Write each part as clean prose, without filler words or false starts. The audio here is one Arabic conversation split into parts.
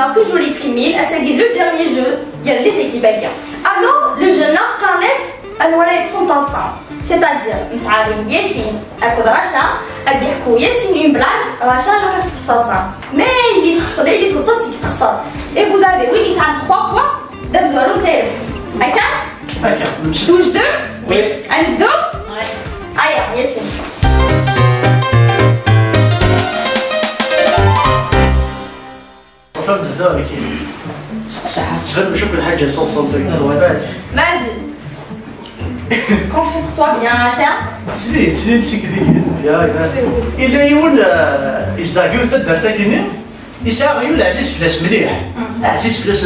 a toujours يتكمل اساكي لو ديرني جو ديال لي زيكيب هكا. الو لو جونا قانيس الولايات فونطالسان سيتادير نسعى ياسين اكو رشا غادي يحكوا ياسين اون بلاك رشا لا تستفصل مي اللي تخسر اللي تخسر اي vous avez وين يسعى 3 بوان دابا زوالو نتايا هكا توجدوا وي نبداو ايا ياسين فهمت زعما كاين تفهم شوف الحاجه صوصوطي vas-y concentre-toi bien Rachel شريت شي كثير الا يون يستاكيو تدار ساكنين يساعد يون عزيز فلاس مليح عزيز فلاس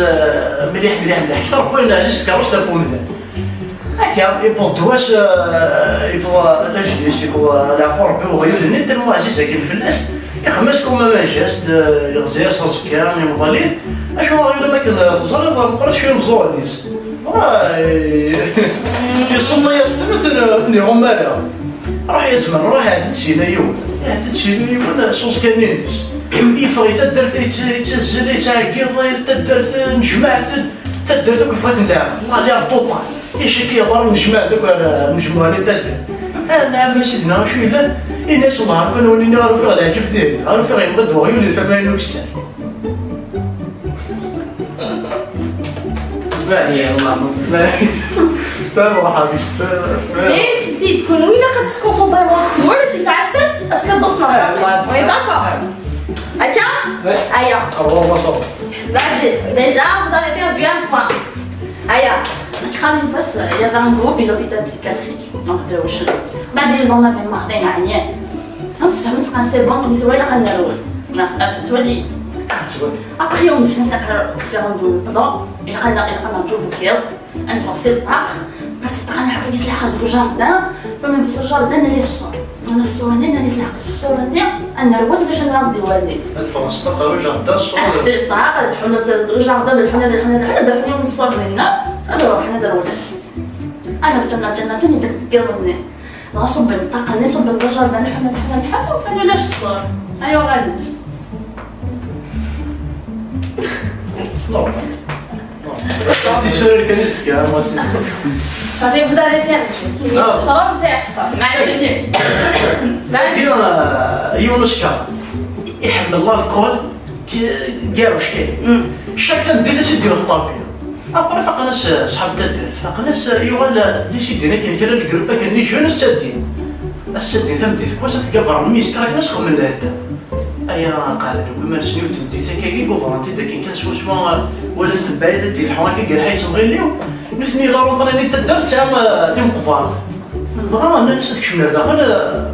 مليح اكثر بوين عزيز كاروس تفون هكا يبوز دواش يبغى لاجليس يكون لا فور بو غيول نت مو عزيز هكا الفلاس يخمسكم ما جاست يغزير صاصكان يمضاليت اشو غيول ما كان تصل بقرا شويه مزوليس يصوم يستمر ثني غماله راح يزمن راح عاد تسينا يوم عاد تسينا يوم صوص كانينس يفري تدرت يتسجل يتعقيض تدرت نجمع تدرت كفات نلعب الله يا طوطا يشكي ضر نجمع دوك نجمعاني تدر انا ماشي هنا شويه لا الناس والله كانوا ولينا غير فيها العجب ديالي غير فيها يمدوا يولي 80 كسر باهي والله تمام حبيبي مي سيدي تكون ويلا كتكونسونطري تكون ولا تتعسل اش كدوسنا وي داكور هكا هيا الله صافي vas-y déjà vous avez perdu un point هيا كان بس il y avait un groupe et l'hôpital psychiatrique donc de واش بعد ils en avaient marre داين عيان فهمت كان سي بون كنت ولا كنديروا لا تولي après on dit ça faire un boulot pendant il a un jour كيل ان فورسي الطاق بس انا حكيت لي حد الجاردان فما بس الجاردان اللي الصور انا في الصوره ديالنا اللي سلاح في الصوره ديال انا رواد باش نغادي والدي الفرنسا قالوا جاردان الصور سي الطاق الحنا الجاردان الحنا دافعين من الصور ديالنا انا روح حنا درونا انا جنا داك كيضني غصب الطاقه اللي صب الجاردان حنا وفاني لاش الصور ايوا غادي انت شنو اللي كنسك يا ماسي صافي vous avez perdu كي خسر انت يخسر معليش يونس كان يحمل الله الكل كاع واش كاين شاك تندير تدير في الطابيه ابري فاق ناس صحاب تدرت فاق ناس يوال ديسيدينا كاين كاين الجروب كاين جون السادين السادين ثمدي كواش تلقى ميس كراك ناس خمن هذا ايا قاعد كما سنيو تبدي ساكاكي كوفرانتي داك كاين سوا ولا تبعي تدير الحواكي قال حيت صغير اليوم نسني لا رونطريني تدرت ساعه تيم قفارت دغا انا نسيت كشمل داخل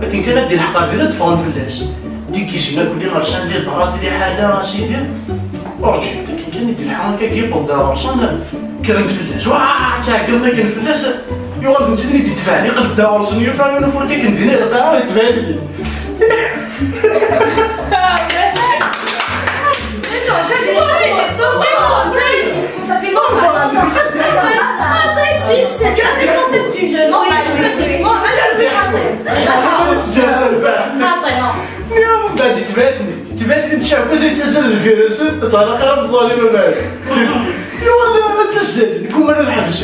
لكن كان دير الحقار ديالها تفون في الناس ديكيسنا كلي غرسان ديال طرات لي حاله سيدي ورجع كان يدير الحواكي كيبوض دار رسان كرمت في الناس واه تعقل ما كان في الناس يوقف نتسني تدفعني قلب دار رسان يفهم انا فور كي كنزيني القراءه يتفادني Ça fait normal. Ça dépend du jeu. Non, c'est normal. بعد تباتني تشعب باش يتسلل الفيروس تعرف خرب ظالم مالك ايوا ما تسلل نكون انا الحبس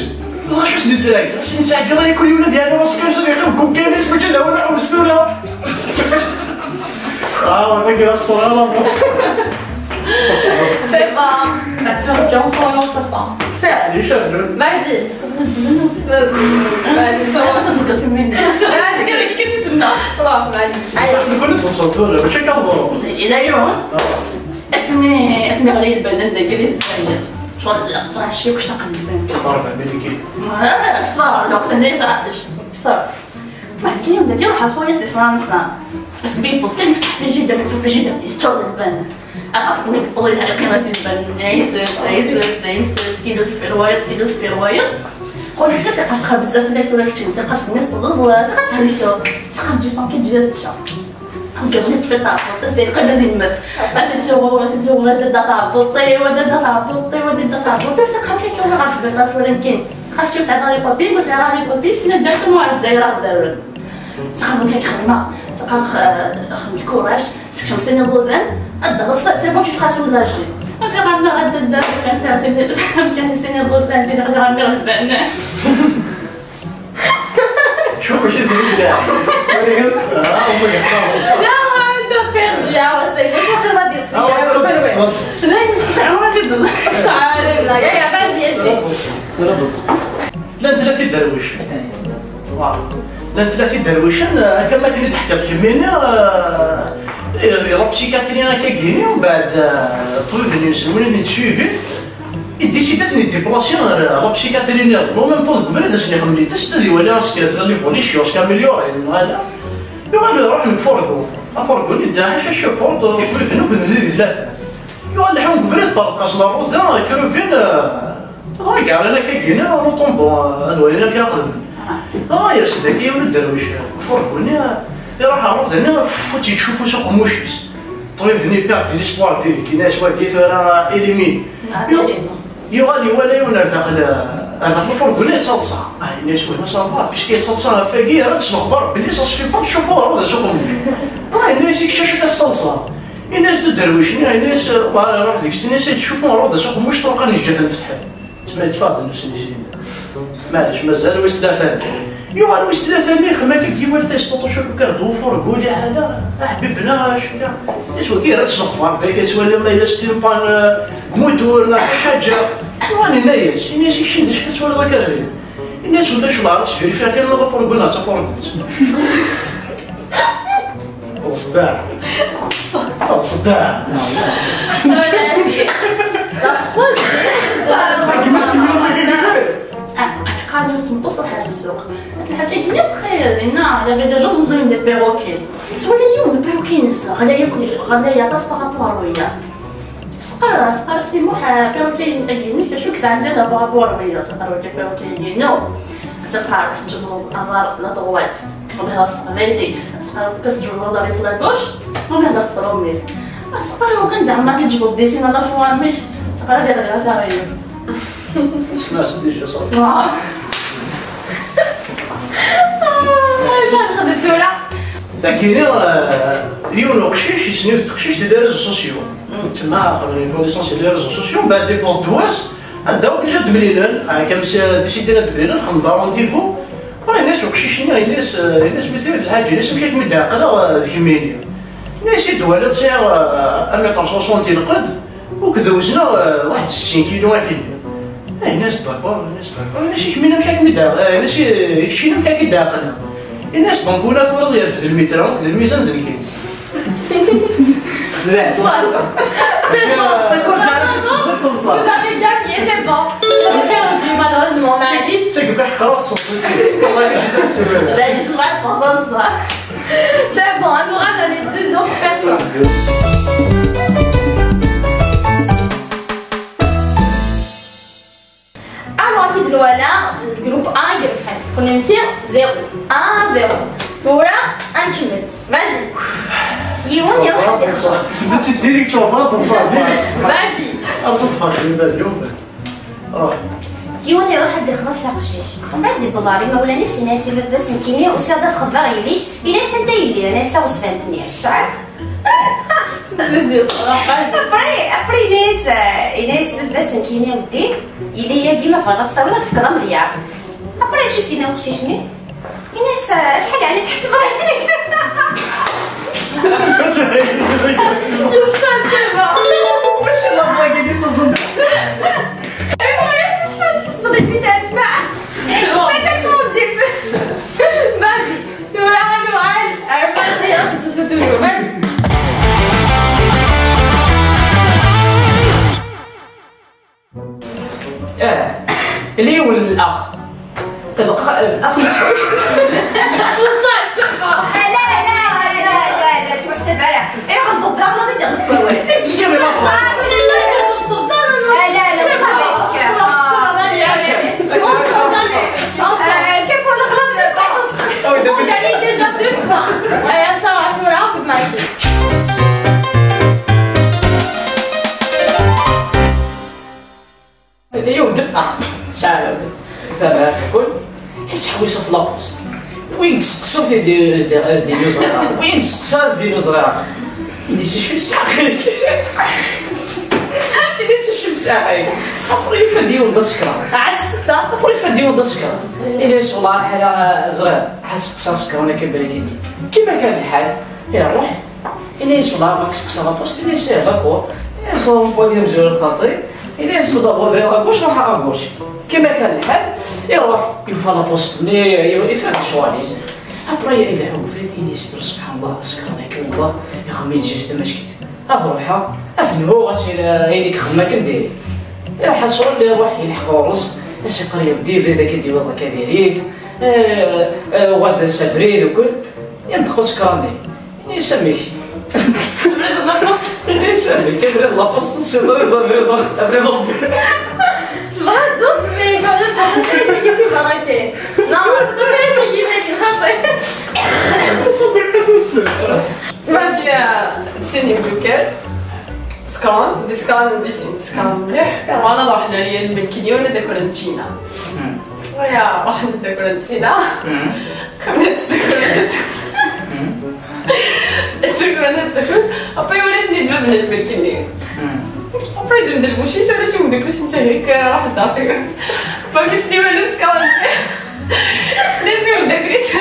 واش واش نتراك شنو تعقل ياكل ولاد انا ما سكنش يقلبكم كاين اسمك لا ولا مسؤوله فاكر اخسر انا C'est bon. Tu en prends un autre fois. Fais. Vas-y. كنت تصوتوا ماشي كنظروا الى يوم اسمي غادي البنان داك اللي شغل طلع شي واش تقلب ضرب امريكي كثار لو كنت ندير كثار بعد كاين يوم داك يروح خويا سي فرنسا بس بيبل كان يفتح في جده يتشرب البان اصلا يقبل لها القيمه في البان عيسى كيلو في روايط خويا سي قاصخه بزاف داك ولا كتشي سي قاص ميت بالضبط تسخن شي تسخن جي طون كي تجي تشا قبلت في الطابور سي قد زين المس اسيتو غدا طابوطي ودا طابوطي سقط لك ولا عارف بغات ولكن عرفتي ساعه لي بابي بس على لي بابي سينا ديريكتومون على الجزائر داروا سقط لك خدمه سقط خدمه الكوراج سكتو مسني الظلام الضغط سي بون تي تخا سولاجي أصلا غنبدا غدا الدار كان ساعتين كان يسيني الضوء ثاني غدا غنبدا البنان. شوف واش يدير لا انت بيردي واسيك واش واقع غادي يصير لا يسعوا جدا. صعالبنا يا باز ياسين. لا انت لا سي درويش. لا انت لا سي درويش هكا ما كاين تحكي تكملني ربشي كاترينا كاكيني ومن بعد طويل نسولني نتشوفي ديسيدات نديبلاسي ربشي كاترينا لو ميم طوز قبل اش نخمم لي تشتري ولا اش كيصير لي فونيشيو اش كامليوري هذا يقول روح نفرقو افرقو لي داعش اش فرد طويل كنزيد ثلاثه يقول لي حون قبل طرقاش لا روزا كروفين كاع انا كاكينا روطومبون هذا كياخذ يرشد هكا ولد درويش فرقوني يروح عروض هنا وتي تشوفو سوق موشيس طريف ني بيرد ليسبوار ديالي تينا شوا كيف راه اليمين يغالي ولا يونر داخل هذاك الفرقوني تصلصا الناس وين صافا باش كيتصلصا فاكي راه تسمخبر بلي صاص في با تشوفو عروض سوق موشي الناس يكشاشو الصلصه الناس درويشني الناس روح ديك الناس تشوفو عروض سوق موش طرقاني جات الفتحه تما تفاضل نفس الشيء معليش مازال واش ثلاثه يوغال واش ثلاثه خما كيما ثاش طوطوشو كردو فرقولي على حبيبنا شكا اش وكي راه تشنخفر بك سوالا ما الا شتي بان موتور ولا حاجه راني نايش الناس شي داش كتسوال راه كاري الناس ولا شو عرفتش فيها كان نظر فرقونا حتى فرقت صداع صداع كان يوصل توصل على السوق حتى كي بخير هنا لا فيدا جوج مزيان دي بيروكي شويه اليوم دي بيروكي نسا غدا ياكل غدا يعطس بارابور ويا سقر سيموح بيروكي اكيني شو كسا زياده بارابور ويا سقر بيروكي نو سقر سجبو انظار لا طوات وبهذا الصغير سقر كسجبو لا ريس لا غوش وبهذا الصروميس سقر وكان زعما كتجبو ديسينا لا فواميش سقر ديال هذا اسمع سدي جا صافي شحال خديت كولا كاينين اليوم القشيش يسنيو التقشيش ديال لي ريزو سوسيو تما خلينا كونيسونس ديال لي ريزو سوسيو من بعد ديبونس دواس عندها كي جات مليلان كان ديسيدينا مليلان خمضا رونديفو راه الناس وقشيشين الناس مثل الحاجه الناس مشات من العقله ذكمينيا الناس يدوالات سير 160 تنقد وكذوزنا واحد 60 كيلو اكيد الناس داكور الناس كمينا مشاك مدا الناس يكشينا مشاك داقنا الناس بنقولها ثورة ديال في الميترون كذا الميزان ديال كاين لا c'est bon vous avez gagné c'est bon j'ai perdu malheureusement معليش تقبل حقرات صوتي والله شي سبب لا يتفرج خلاص c'est bon on aura les deux autres personnes الولا الجروب A يدير بحال كنا نمشيو 0 1 0 الولا نكمل فازي يوان يروح سبتي ديريكت شوفات تصاحبي فازي او تطفش اليوم روح يوان يروح يدخل في القشيش من بعد بضاري ما ولا ناس ناس بس مكيني وساد خبر يليش الى سنت يلي انا سا وسفنتني صعب ابري ناس بس مكيني ودي الى هي كيما فغات تصاوبات في كلام مليار ابري شو سينا وخشيشني الناس شحال عليك حتى بغيت واش لا بلاكي دي صوصن Vas-y, elle passe et se fait toujours. Vas-y. اللي هو الاخ الاخ لا تحسب على ايوا غنضرب لا غادي تغلط كوالد ايش كيما On gagne déjà 2 points. Et ça va faire un peu de magie. اليوم دقة شعر سبع كل حيت حويصة في لابوست وين تسقسو تيدير از ديالو صغيرة وين تسقسا از ديالو صغيرة ملي شي شويه ساقيك إناس الشمس عايق أبري فديون دسكرة عسكتا أبري فديون دسكرة إناس والله حاجة صغير حس قصا سكرة وأنا كبالي كيما كان الحال يا روح إناس والله باك قصا لابوست إناس باكور إناس بوادي مزور الخطي إناس وضربوا في لاكوش راح أغوش كيما كان الحال يروح يفا لابوست يفهم شواليز أبري يلعبوا فيه إناس سبحان الله سكرة هيك والله يا خو مين جيست مشكيت أروحها أثنو غسيل هينيك خما كنديري حصول اللي يروح يلحق ورص ناس يقرا يودي في ذاك يدي والله كديريت وغدا سافريد وكل ينطقوا سكراني يسميك يسميك كيف لابوست تصير رضا ما دوس فيك ولا تحطي كيسي براكي نهار تطير في جيبك الخطي تسيني بوكال سكان دي سكان دي سين سكان مليح وانا رحنا للملكيون ديكورنتينا ويا رحنا ديكورنتينا كملت الديكورنت ابي ولاتني دباب للملكيون ابي دم البوشي سالسي مدكوس هيك راح داتي فكيفني ولا سكان لازم دكريس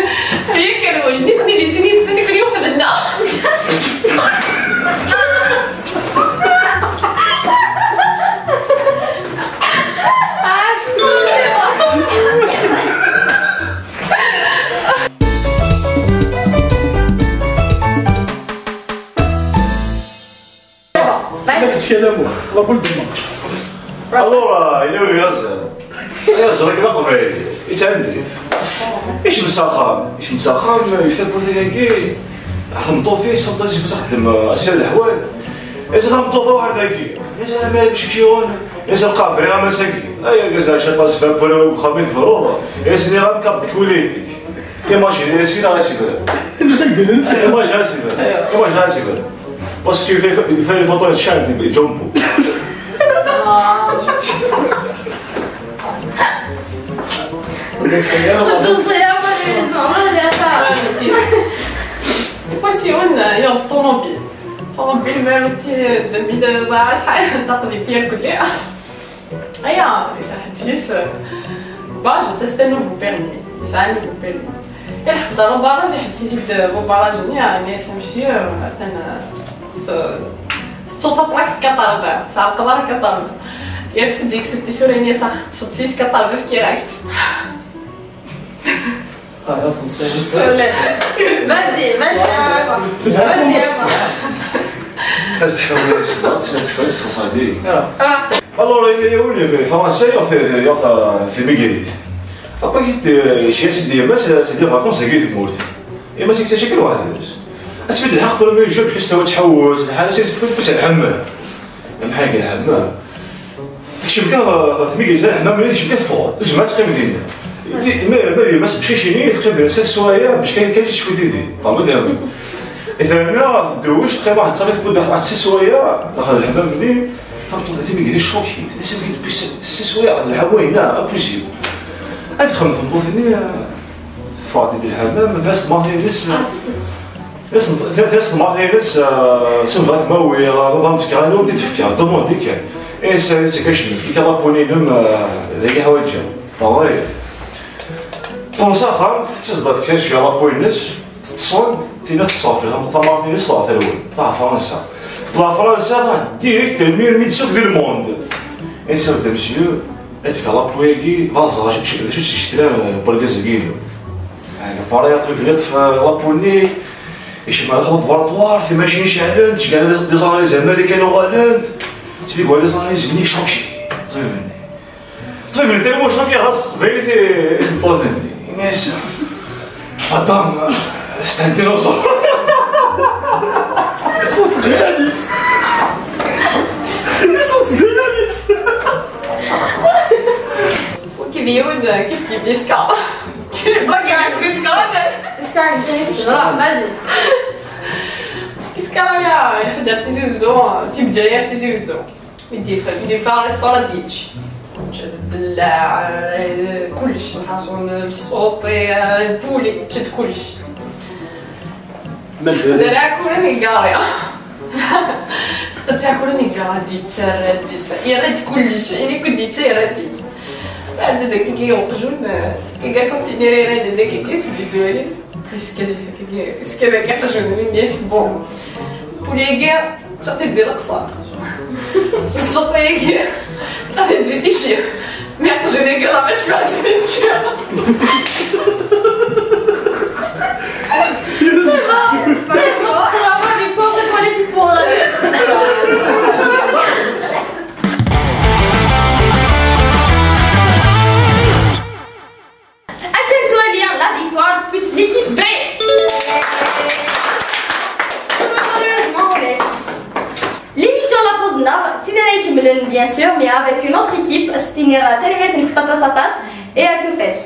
هي كانوا ولدني لي سنين كل يوم خدنا كلامه لابد الورا ينوي يزرق قبيل يسالني ايش مساخام يثبت ذاكي حمطو فيه صدق تخدم اسال الحوال اذا حمطو واحد ذاكي اذا ما مشكيون اذا القابري غا مساكي ايا كازا شطاس فابرو خميس فروضه يا سيدي غا كابتك وليدك ايماجيني يا سيدي غا سيفر ايماجيني غا سيفر باسكو في لي فوتو شاد جومبو الصيامة اللي نسمعوها اللي باسيون يوم طوموبيل مالوتي 2000 شحال تطبي بيا كلها ايا صاحبتيس باج تستنى نوفو بيرمي يسعى نوفو بيرمي يحضر باراج يحبسي بو باراج يعني تمشي مثلا تصوت بلاك كطالبه ساعه القدر كطالبه يا سيدي كسبتي سوريني صح تفضسيس كطالبه في كيراكت Allora io farmacia io في ميغريت ابا كي شي سيدي بس سيدي فاكونس كي تموت اما سيك شكل واحد بس اسفل الحق ولا ما يجيبش كيستوى تحوس الحاله سير تفوت الحمام بحال كي الحمام شبكه في ميغريت الحمام اللي شبكه فوق جمعت قيم ديالنا ما بس بشي شي نيت قيم ديال 6 سوايع باش كاين شي شويه فهمت دابا اذا ما دوش تقريبا واحد صافي تكون واحد 6 سوايع داخل الحمام منين فهمتوا هذه ميغريت شوكي لازم كيدوز 6 سوايع نلعبوا هنا ابوزيو ادخل في البوطيني فاضي ديال الحمام الناس ماهينس ناس ماهينس سنفاك ماوي ما فهمتش كانوا تتفكر دوموندي كان اي سي كاشن كي كلابوني لهم ذاك حوايج باغي بونسا خام تصدق كاين شي لابوينس تصون تينا تصافي طماطمي الصافي الاول تاع فرنسا لا فرنسا ديريكت المير ميتسوك في الموند انسى بدا مسيو ادفع لابويكي فازا شو تشتري بركز كيلو يعني باريات في فيلت في لابوني ايش ما دخل لابوراتوار في ماشين شعلان كاع لي زاناليز امريكان وغالند تبيك لي زاناليز ني شوكي طيب تيلمو شوكي خاص فيريتي اسم طوثني ناس مدام ستانتينوسور صوت غاليس وكيفيون كيف يسكر كيف اسكان جنس راح مازال يسكر يا يحضر تيزوزو تيب جاير تيزوزو يدي فيها ريستوران ديتش تدلع كلشي الحصون الصوطي البولي تشد كلشي دراك ولا هي قاريه تاكلني كاع ديتا يا ريت كلشي يعني كنت ديتا يا رافي بعد داك كيوقجون كي كنت ندير هذا داك كيثبتولي اسكا كيقجوني نيت بون بوليكا تعطي دير القصار الصوتيك تعطي دير تيشير ما يقجوني كاع باش بعد تيشير l'équipe B. L'émission La Pause Nab, bien sûr, mais avec une autre équipe, c'était et elle fait